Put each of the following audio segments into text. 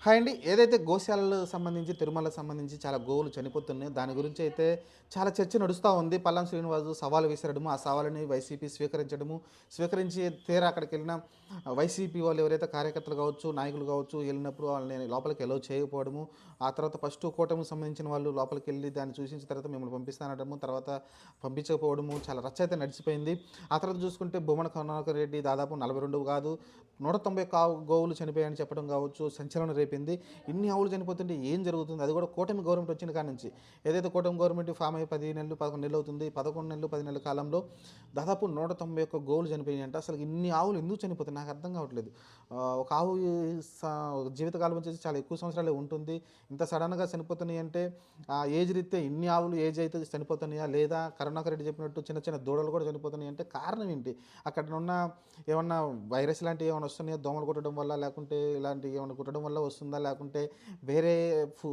Hi అండి. ఏదైతే గోశాలలకు సంబంధించి, తిరుమలకు సంబంధించి చాలా గోవులు చనిపోతున్నాయో దాని గురించి అయితే చాలా చర్చ నడుస్తా ఉంది. పల్లం శ్రీనివాసు సవాల్ విసరడము, ఆ సవాలుని వైసీపీ స్వీకరించడము, స్వీకరించి తీరా అక్కడికెళ్ళిన వైసీపీ వాళ్ళు ఎవరైతే కార్యకర్తలు కావచ్చు, నాయకులు కావచ్చు ఎళ్ళినప్పుడు వాళ్ళని లోపలికి ఎలౌ చేయకపోవడము, ఆ తర్వాత ఫస్టు కూటమికి సంబంధించిన వాళ్ళు లోపలికెళ్ళి దాన్ని చూసించిన తర్వాత మిమ్మల్ని పంపిస్తాననడము, తర్వాత పంపించకపోవడము చాలా రచ్చ అయితే నడిచిపోయింది. ఆ తర్వాత చూసుకుంటే బొమ్మన కరుణాకర్ రెడ్డి దాదాపు 42 కాదు 190 గోవులు చనిపోయాయని చెప్పడం కావచ్చు సంచలనం రేపింది. ఇన్ని ఆవులు చనిపోతుంటే ఏం జరుగుతుంది? అది కూడా కూటమి గవర్నమెంట్ వచ్చిన కాడ నుంచి. ఏదైతే కూటమి గవర్నమెంట్ ఫామ్ అయ్యి 10 నెలలు, 11 నెలలు అవుతుంది. 11 నెలలు, 10 నెలల కాలంలో దాదాపు 191 గోవులు చనిపోయాయంట. అసలు ఇన్ని ఆవులు ఎందుకు చనిపోతాయి? నాకు అర్థం కావట్లేదు. ఒక ఆవు స జీవితకాలం వచ్చేసి చాలా ఎక్కువ సంవత్సరాలే ఉంటుంది. ఇంత సడన్‌గా చనిపోతున్నాయి అంటే ఏజ్ రీత్యా ఇన్ని ఆవులు ఏజ్ అయితే చనిపోతున్నాయా? లేదా కరుణాకర్ రెడ్డి చెప్పినట్టు చిన్న చిన్న దూడలు కూడా చనిపోతున్నాయి అంటే కారణం ఏంటి? అక్కడున్న ఏమన్నా వైరస్ లాంటివి ఏమైనా వస్తున్నాయా? దోమలు కుట్టడం వల్ల, లేకుంటే ఇలాంటివి ఏమైనా కుట్టడం వల్ల వస్తుందా? లేకుంటే వేరే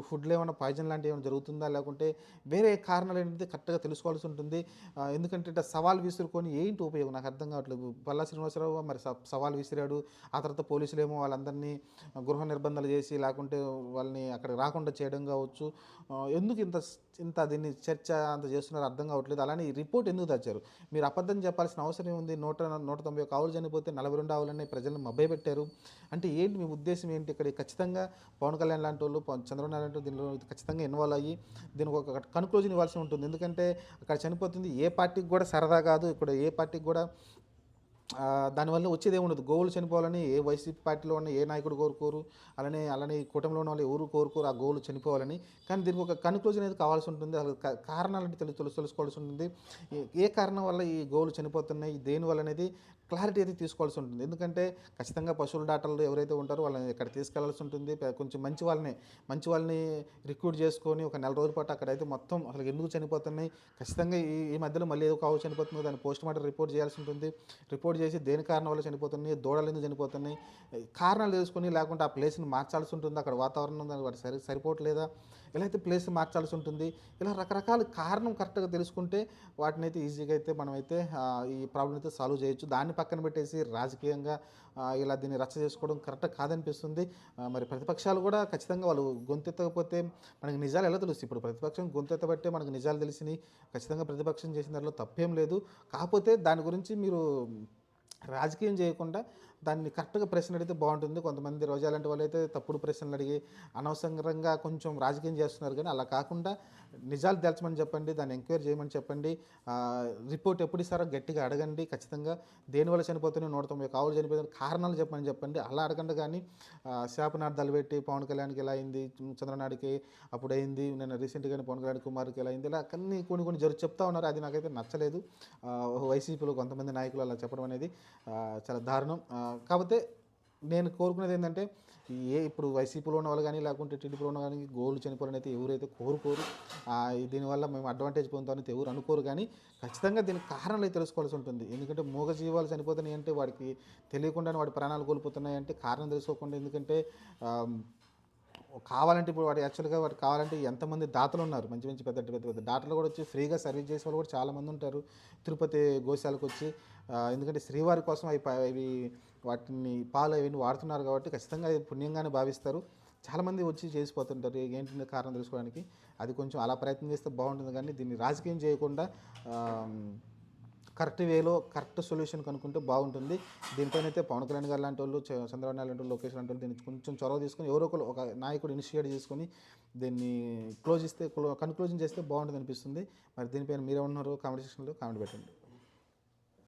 ఫుడ్‌లో ఏమైనా పాయిజన్ లాంటివి ఏమైనా జరుగుతుందా? లేకుంటే వేరే కారణాలు ఏంటిది కరెక్ట్‌గా తెలుసుకోవాల్సి ఉంటుంది. ఎందుకంటే ఇట్లా సవాల్ విసురుకొని ఏంటి ఉపయోగం? నాకు అర్థం కావట్లేదు. పల్లా శ్రీనివాసరావు మరి సవాల్ విసిరాడు. ఆ తర్వాత పోలీసులేమో వాళ్ళందరినీ గృహ నిర్బంధాలు చేసి, లేకుంటే వాళ్ళని అక్కడికి రాకుండా చేయడం కావచ్చు. ఎందుకు ఇంత దీన్ని చర్చ అంత చేస్తున్నారో అర్థం కావట్లేదు. అలానే ఈ రిపోర్ట్ ఎందుకు తెచ్చారు? మీరు అబద్ధం చెప్పాల్సిన అవసరం ఏముంది? 191 ఆవులు చనిపోతే 42 ఆవులని ప్రజలను మభ్యపెట్టారు. అంటే ఏంటి మీ ఉద్దేశ్యం ఏంటి? ఇక్కడ ఖచ్చితంగా పవన్ కళ్యాణ్ లాంటోళ్ళు, చంద్రబాబు నాయుడు లాంటోళ్ళు దీనిలో ఖచ్చితంగా ఇన్వాల్వ్ అయ్యి దీనికి ఒక కన్క్లూజన్ ఇవ్వాల్సి ఉంటుంది. ఎందుకంటే అక్కడ చనిపోతుంది ఏ పార్టీకి కూడా సరదా కాదు. ఇక్కడ ఏ పార్టీకి కూడా దానివల్ల వచ్చేదేముండదు. గోవులు చనిపోవాలని ఏ వైసీపీ పార్టీలో ఉన్న ఏ నాయకుడు కోరుకోరు. అలానే ఈ కూటమిలో ఉన్న వాళ్ళు ఎవరు కోరుకోరు ఆ గోవులు చనిపోవాలని. కానీ దీనికి ఒక కన్క్లూజన్ అనేది కావాల్సి ఉంటుంది. అసలు కారణాలంటే తెలుసుకోవాల్సి ఉంటుంది. ఏ కారణం వల్ల ఈ గోవులు చనిపోతున్నాయి, దేనివల్ల అనేది క్లారిటీ అయితే తీసుకోవాల్సి ఉంటుంది. ఎందుకంటే ఖచ్చితంగా పశువుల డాక్టర్లు ఎవరైతే ఉంటారో వాళ్ళని ఇక్కడ తీసుకెళ్లాల్సి ఉంటుంది. కొంచెం మంచి వాళ్ళని రిక్రూట్ చేసుకొని ఒక నెల రోజుల పాటు అక్కడైతే మొత్తం అసలు ఎందుకు చనిపోతున్నాయి, ఖచ్చితంగా ఈ మధ్యలో మళ్ళీ ఏదో ఒక ఆవు చనిపోతుందో దాన్ని పోస్ట్ మార్టం రిపోర్ట్ చేయాల్సి ఉంటుంది. రిపోర్ట్ చేసి దేని కారణం వల్ల చనిపోతున్నాయి, దూడలు ఎందుకు చనిపోతున్నాయి, కారణాలు తెలుసుకొని, లేకుంటే ఆ ప్లేస్ని మార్చాల్సి ఉంటుంది. అక్కడ వాతావరణం వాటి సరిపోవట్లేదా, ఇలా అయితే ప్లేస్ మార్చాల్సి ఉంటుంది. ఇలా రకరకాల కారణం కరెక్ట్గా తెలుసుకుంటే వాటిని అయితే ఈజీగా అయితే మనమైతే ఈ ప్రాబ్లం అయితే సాల్వ్ చేయొచ్చు. దాన్ని పక్కన పెట్టేసి రాజకీయంగా ఇలా దీన్ని రచ్చ చేసుకోవడం కరెక్ట్ కాదనిపిస్తుంది. మరి ప్రతిపక్షాలు కూడా ఖచ్చితంగా వాళ్ళు గొంతెత్తకపోతే మనకి నిజాలు ఎలా తెలుస్తాయి? ఇప్పుడు ప్రతిపక్షం గొంతెత్తబట్టే మనకు నిజాలు తెలిసినాయి. ఖచ్చితంగా ప్రతిపక్షం చేసిన దాంట్లో తప్పేం లేదు. కాకపోతే దాని గురించి మీరు రాజకీయం చేయకుండా దాన్ని కరెక్ట్‌గా ప్రశ్నలు అడిగితే బావుంటుంది. కొంతమంది రోజా లాంటి వాళ్ళైతే తప్పుడు ప్రశ్నలు అడిగి అనవసరంగా కొంచెం రాజకీయం చేస్తున్నారు గానీ, అలా కాకుండా నిజాలు తేల్చమని చెప్పండి. దాన్ని ఎంక్వైరీ చేయమని చెప్పండి. రిపోర్ట్ ఎప్పుడు ఇస్తారో గట్టిగా అడగండి. ఖచ్చితంగా దేనివల్ల చనిపోతున్నాయి 190 ఆవులు చనిపోయిన కారణాలు చెప్పమని చెప్పండి. అలా అడగండి గానీ శాపనార్థాలు పెట్టి పవన్ కళ్యాణ్‌కి ఇలా అయింది, చంద్రనాయుడికి అప్పుడయింది, నిన్న రీసెంట్‌గానే పవన్ కళ్యాణ్ కుమార్‌కి ఇలా అయింది. ఇలా కొన్ని చెప్తా ఉన్నారు. అది నాకైతే నచ్చలేదు. వైసీపీలో కొంతమంది నాయకులు అలా చెప్పడం అనేది చాలా దారుణం. కాకపోతే నేను కోరుకునేది ఏంటంటే ఇప్పుడు వైసీపీలో ఉన్న వాళ్ళు కానీ, లేకుంటే టీడీపీలో ఉన్న కానీ గోవులు చనిపోవాలని అయితే ఎవరైతే కోరుకోరు. దీనివల్ల మేము అడ్వాంటేజ్ పొందుతామని ఎవరు అనుకోరు. కానీ ఖచ్చితంగా దీనికి కారణాలు అయితే తెలుసుకోవాల్సి ఉంటుంది. ఎందుకంటే మూగజీవాలు చనిపోతున్నాయి అంటే వాడికి తెలియకుండానే వాడి ప్రాణాలు కోల్పోతున్నాయి అంటే కారణం తెలుసుకోకుండా. ఎందుకంటే కావాలంటే ఇప్పుడు వాడికి కావాలంటే ఎంతమంది దాతలు ఉన్నారు, మంచి మంచి పెద్ద దాతలు కూడా వచ్చి ఫ్రీగా సర్వీస్ చేసే వాళ్ళు కూడా చాలామంది ఉంటారు తిరుపతి గోశాలకు వచ్చి. ఎందుకంటే శ్రీవారి కోసం ఇవి వాటిని పాలు అవన్నీ వాడుతున్నారు కాబట్టి ఖచ్చితంగా అది పుణ్యంగానే భావిస్తారు. చాలామంది వచ్చి చేసిపోతుంటారు ఏంటి కారణం తెలుసుకోవడానికి. అది కొంచెం అలా ప్రయత్నం చేస్తే బాగుంటుంది. కానీ దీన్ని రాజకీయం చేయకుండా కరెక్ట్ వేలో కరెక్ట్ సొల్యూషన్ కనుక్కుంటే బాగుంటుంది. దీనిపైనైతే పవన్ కళ్యాణ్ గారు లాంటి వాళ్ళు, చంద్రబాబు నాయుడు లాంటి వాళ్ళు, లోకేష్ లాంటి వాళ్ళు దీన్ని కొంచెం చొరవ తీసుకొని ఎవరో ఒకరు ఒక నాయకుడు ఇనిషియేట్ చేసుకొని దీన్ని కన్క్లూజన్ చేస్తే బాగుంటుంది అనిపిస్తుంది. మరి దీనిపైన మీరేమన్నారు? కామెంట్ సెక్షన్లో కామెంట్ పెట్టండి.